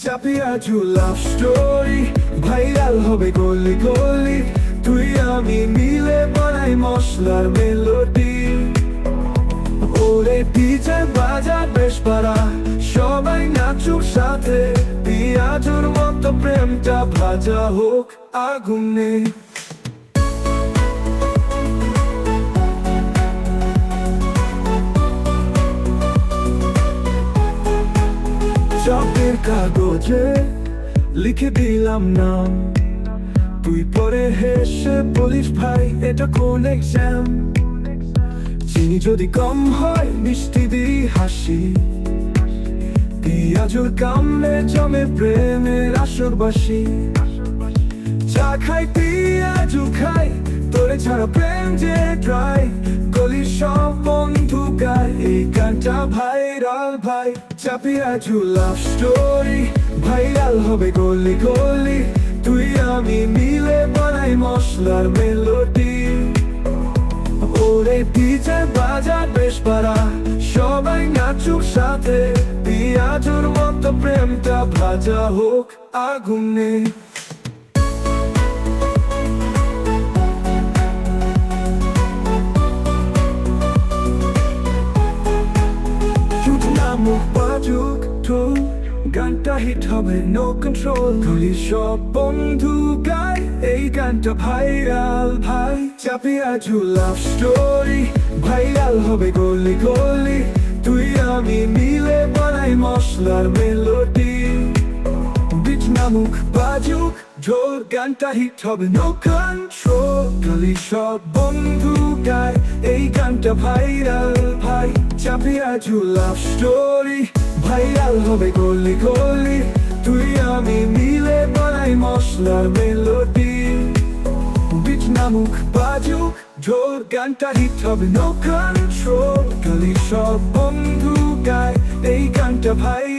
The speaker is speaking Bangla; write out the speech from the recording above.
চাপিয়া লাভ স্টোরি ভাইরাল হবে গলি গলি, তুই আমি মিলে বানাই মশলার মেলোডি। ওরে ডিজে বাজা বেশ পারা, সবাই নাচুক সাথে, পিয়াজুর মতো প্রেমটা ভাজা হোক আগুনে। চকের কাগজে লিখে দিলাম নাম, তুই পরে হেসে বলিস ভাই এটা কোন এক্সাম। চিনি যদি কম হয় মিষ্টি দিই হাসি, পিয়াজুর কামড়ে জমে প্রেমের আসর বাসি। চা খাই পিয়াজু খাই, তোরে ছাড়া প্রেম যে ড্রাই, গলির সব বন্ধু গায় এই গানটা ভাইরাল ভাই। চাপিয়াজু লাভ স্টোরি ভাইরাল হবে গলি গলি, তুই আমি মিলে বানাই মশলার মেলোডি। ওরে ডিজে বাজা বেশ পারা, সবাই নাচুক সাথে, পিয়াজুর মতো প্রেমটা ভাজা হোক আগুনে। শুধু নামুক বাজুক ঢোল, গানটা হিট হবে নো কন্ট্রোল, গলির সব বন্ধু গায় এই গানটা ভাইরাল ভাই। চাপিয়াজু লাভ স্টোরি ভাইরাল হবে গলি গলি, তুই আমি মিলে বানাই মশলার মেলোডি। বিট নামুক বাজুক ঢোল, গানটা হিট হবে নো কন্ট্রোল, গলির সব বন্ধু গায় এই গানটা ভাইরাল ভাই। চাপিয়াজু লাভ স্টোরি ভাইরাল হবে গলি গলি, তুই আমি মিলে বানাই মশলার মেলোডি। বিট নামুক বাজুক ঢোল, গানটা হিট হবে নো কন্ট্রোল, গলির সব বন্ধু গায় এই গানটা ভাই।